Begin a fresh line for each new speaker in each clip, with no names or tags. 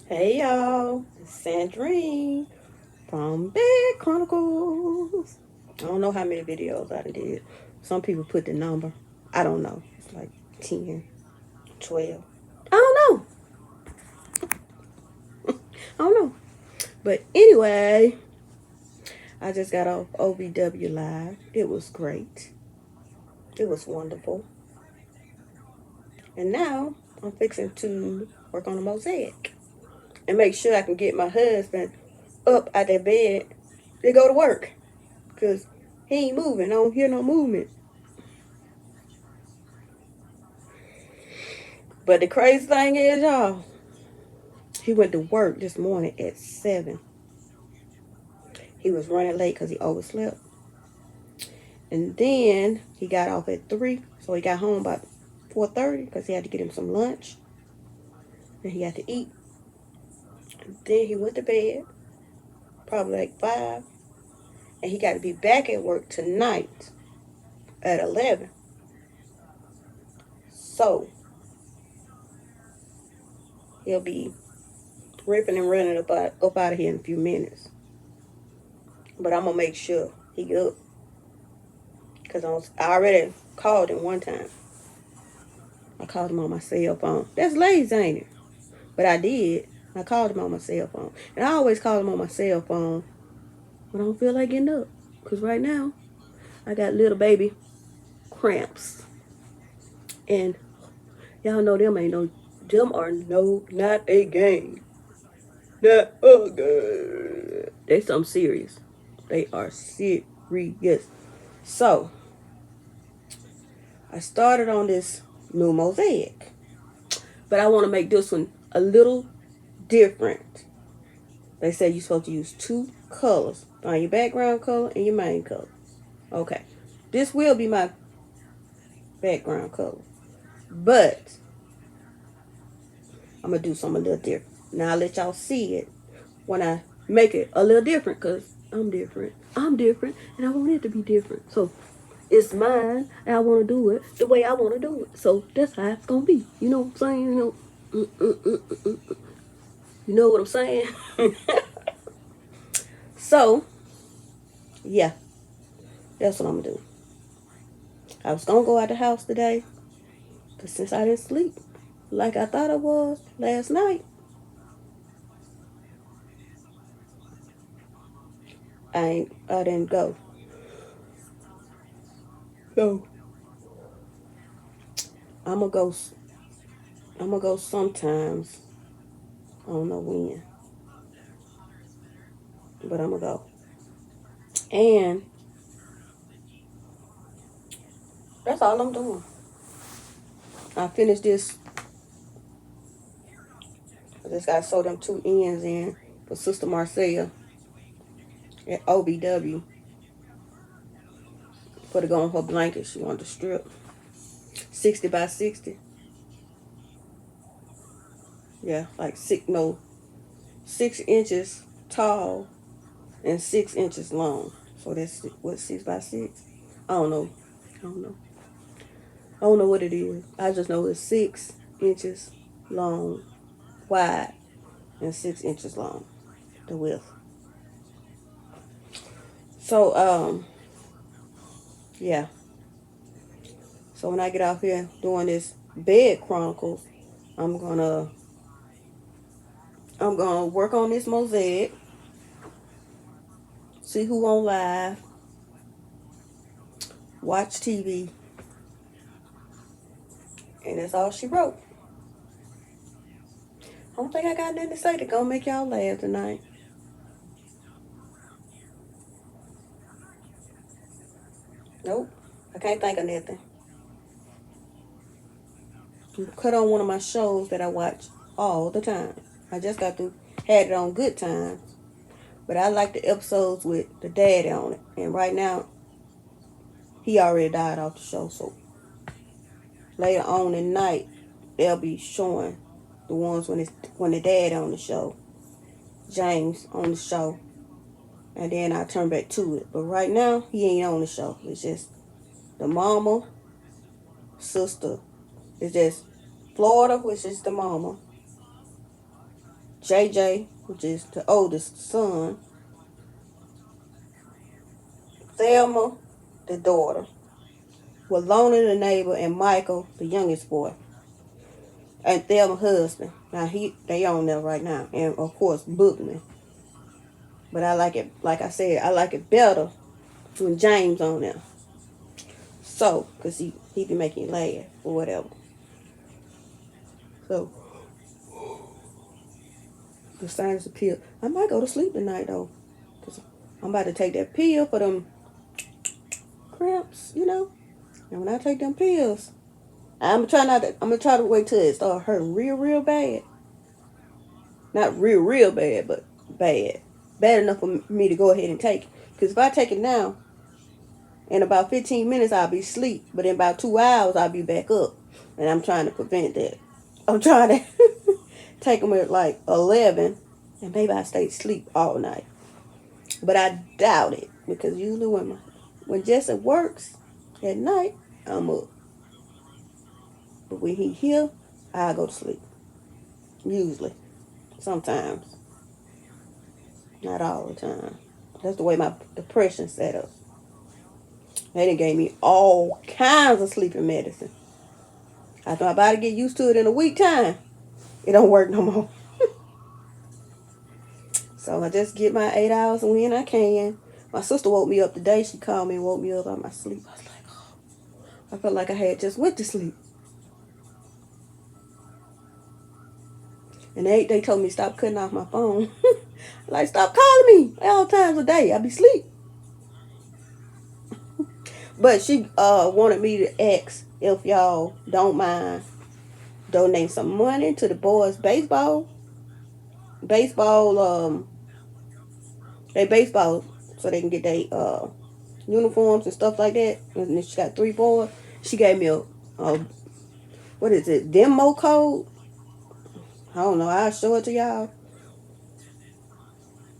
Hey y'all, it's Sandrine from Big Chronicles. I don't know how many videos I did. Some people put the number. I don't know. It's like 10, 12. I don't know. I don't know. But anyway, I just got off OVW Live. It was great. It was wonderful. And now I'm fixing to work on a mosaic and make sure I can get my husband up out that bed to go to work. Because he ain't moving. I don't hear no movement. But the crazy thing is, y'all, he went to work this morning at 7. He was running late because he overslept. And then he got off at 3. So he got home about 4:30 because he had to get him some lunch. And he had to eat. And then he went to bed, probably like 5. And he got to be back at work tonight at 11. So he'll be ripping and running up out of here in a few minutes. But I'm going to make sure he up. Because I already called him one time. I called him on my cell phone. That's lazy, ain't it? But I did. I called him on my cell phone. And I always call him on my cell phone when I don't feel like getting up. Because right now, I got little baby cramps. And y'all know them are not a game. Not a game. They something serious. They are serious. So, I started on this new mosaic. But I want to make this one a little different. They say you're supposed to use 2 colors. Find your background color and your main color. Okay. This will be my background color. But I'm going to do something a little different. Now I'll let y'all see it when I make it a little different because I'm different. I'm different and I want it to be different. So it's mine and I want to do it the way I want to do it. So that's how it's going to be. You know what I'm saying? You know what I'm saying? So, yeah, that's what I'm going to do. I was going to go out the house today, but since I didn't sleep like I thought I was last night, I didn't go. So I'm gonna go. I'm gonna go sometimes. I don't know when, but I'm gonna go. And that's all I'm doing. I finished this. I just got to sew them 2 ends in for Sister Marcella at OBW. Put it on her blanket. She wanted to strip 60 by 60. Yeah, like 6 inches tall and 6 inches long. So that's what 6 by 6. I don't know. I don't know. I don't know what it is. I just know it's 6 inches long, wide, and 6 inches long, the width. So yeah. So when I get out here doing this bed chronicles, I'm gonna work on this mosaic, see who on live, watch TV, and that's all she wrote. I don't think I got nothing to say to go make y'all laugh tonight. Nope. I can't think of nothing. Cut on one of my shows that I watch all the time. I just had it on Good Times. But I like the episodes with the daddy on it. And right now, he already died off the show. So later on in night, they'll be showing the ones when the dad on the show. James on the show. And then I turn back to it. But right now, he ain't on the show. It's just the mama, sister. It's just Florida, which is the mama. JJ, which is the oldest son, Thelma, the daughter, Walona, the neighbor, and Michael, the youngest boy, and Thelma's husband. Now they on there right now, and of course Bookman. But I like it, like I said, I like it better when James on there. So, cause he be making you laugh or whatever. So the sinus pill. I might go to sleep tonight though, cause I'm about to take that pill for them cramps, you know. And when I take them pills, I'm gonna try to wait till it start hurting real bad. Not real bad, but bad. Bad enough for me to go ahead and take it. Because if I take it now, in about 15 minutes I'll be asleep. But in about 2 hours I'll be back up. And I'm trying to prevent that. I'm trying to take them at like 11. And maybe I stay asleep all night. But I doubt it. Because usually when Jesse works at night, I'm up. But when he here, I go to sleep. Usually. Sometimes. Not all the time. That's the way my depression set up. They done gave me all kinds of sleeping medicine. After my body get used to it in a week time, it don't work no more. So I just get my 8 hours when I can. My sister woke me up today. She called me and woke me up out of my sleep. I was like, oh, I felt like I had just went to sleep. And they told me stop cutting off my phone. Like, stop calling me all times a day. I be asleep. But she wanted me to ask if y'all don't mind donate some money to the boys baseball they baseball so they can get their uniforms and stuff like that. And then she got 3 boys. She gave me a what is it, demo code? I don't know, I'll show it to y'all.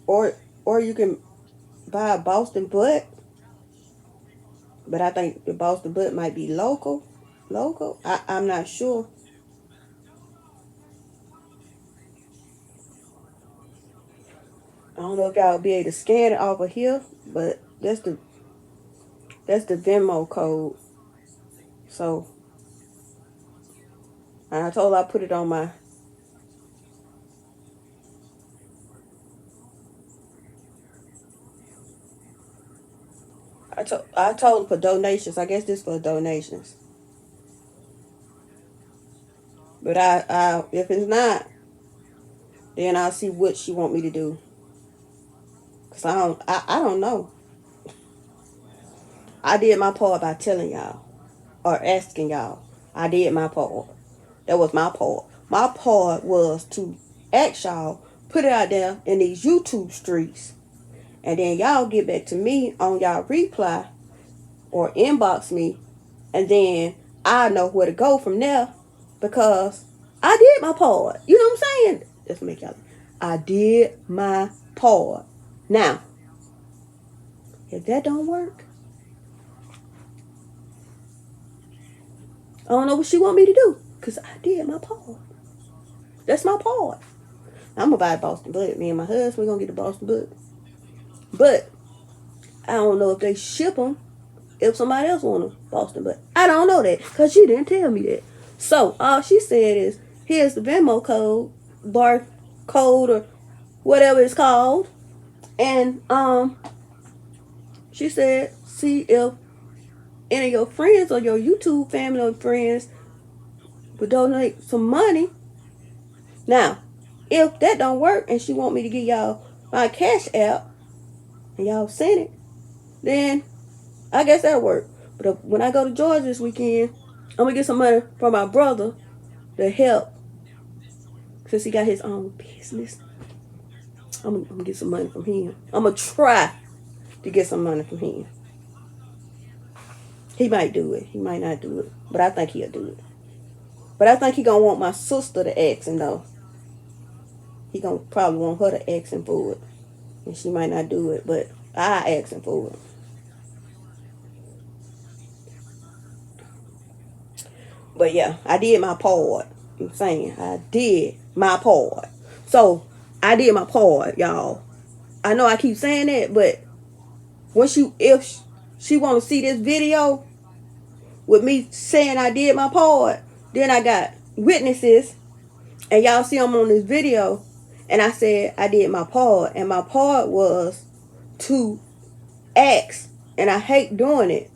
Or you can buy a Boston butt, but I think the Boston butt might be local. I'm not sure. I don't know if y'all will be able to scan it off of here, but that's the Venmo code. So, and I told her I put it on my. I told her for donations. I guess this for donations. But I if it's not, then I'll see what she want me to do. Cause I don't know. I did my part by telling y'all or asking y'all. I did my part. That was my part. My part was to ask y'all, put it out there in these YouTube streets, and then y'all get back to me on y'all reply or inbox me, and then I know where to go from there because I did my part. You know what I'm saying? Just make y'all. I did my part. Now, if that don't work, I don't know what she want me to do because I did my part. That's my part. I'm gonna buy a Boston Butt. Me and my husband, we're gonna get a Boston Butt. But I don't know if they ship them if somebody else want a Boston Butt. I don't know that because she didn't tell me that. So all she said is, here's the Venmo code, bar code, or whatever it's called. And she said, see if any of your friends or your YouTube family or friends would donate some money. Now, if that don't work and she want me to give y'all my Cash App and y'all send it, then I guess that'll work. But when I go to Georgia this weekend, I'm gonna get some money from my brother to help, since he got his own business. I'm gonna get some money from him. I'm gonna try to get some money from him. He might do it. He might not do it. But I think he'll do it. But I think he gonna want my sister to ask him though. He gonna probably want her to ask him for it. And she might not do it, but I ask him for it. But yeah, I did my part. I'm saying I did my part. So I did my part, y'all. I know I keep saying that, but if she want to see this video with me saying I did my part, then I got witnesses, and y'all see them on this video, and I said I did my part, and my part was to ask, and I hate doing it,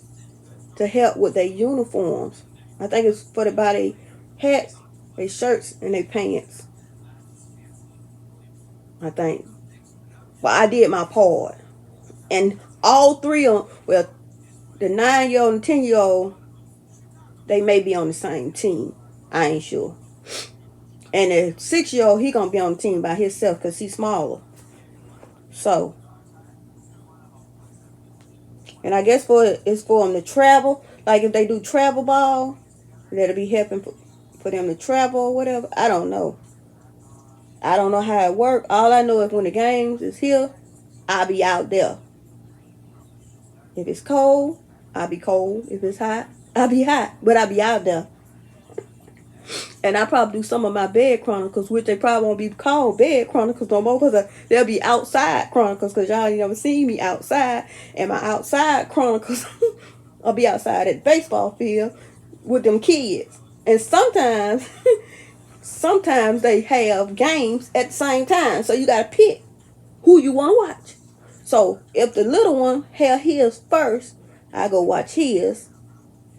to help with their uniforms. I think it's for the body hats, their shirts, and their pants. I think. But I did my part. And all three of them, well, the 9-year-old and 10-year-old, they may be on the same team. I ain't sure. And the 6-year-old, he gonna be on the team by himself because he's smaller. So, and I guess it's for them to travel. Like if they do travel ball, that'll be helping for them to travel or whatever. I don't know. I don't know how it works. All I know is when the games is here, I'll be out there. If it's cold, I'll be cold. If it's hot, I'll be hot. But I'll be out there. And I probably do some of my bed chronicles, which they probably won't be called bed chronicles no more, because they'll be outside chronicles, because y'all ain't never seen me outside. And my outside chronicles, I'll be outside at the baseball field with them kids. And sometimes they have games at the same time. So you got to pick who you want to watch. So if the little one have his first, I go watch his.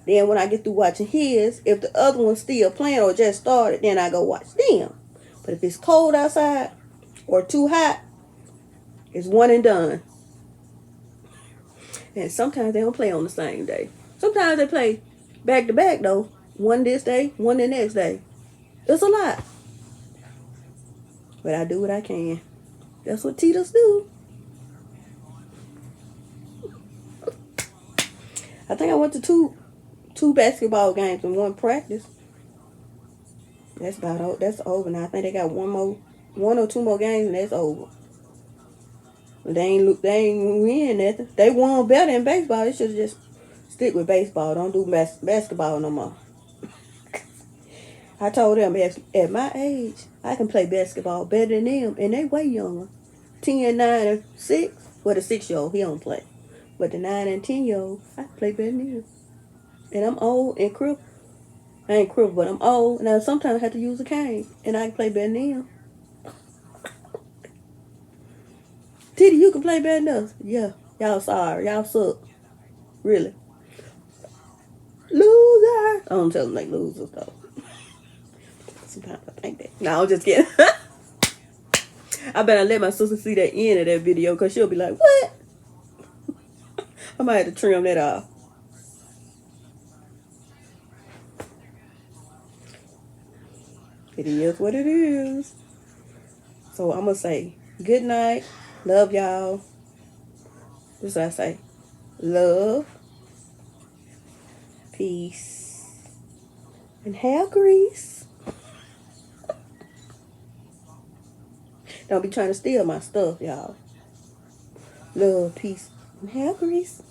Then when I get through watching his, if the other one's still playing or just started, then I go watch them. But if it's cold outside or too hot, it's one and done. And sometimes they don't play on the same day. Sometimes they play back to back though. One this day, one the next day. It's a lot. But I do what I can. That's what Titas do. I think I went to two basketball games and one practice. That's about that's over now. I think they got one or two more games and that's over. They ain't win nothing. They won better in baseball. They should just stick with baseball. Don't do basketball no more. I told them at my age I can play basketball better than them, and they way younger. 10, 9, and 6. Well, the 6-year-old he don't play, but the 9 and 10-year-old I can play better than them. And I'm old and crippled. I ain't crippled, but I'm old, and I sometimes have to use a cane, and I can play better than them. Titty, you can play better than us. Yeah, y'all sorry. Y'all suck. Really. Loser. I don't tell them like losers, though. Sometimes I think that. No, I'm just kidding. I better let my sister see that end of that video, because she'll be like, what? I might have to trim that off. It is what it is. So I'm going to say good night. Love y'all. This is what I say. Love. Peace. And hair grease. Don't be trying to steal my stuff, y'all. Love, peace, and hair grease.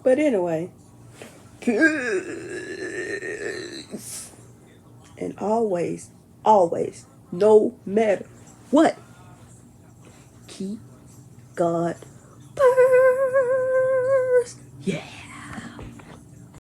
But anyway. Peace. And always, no matter what, keep God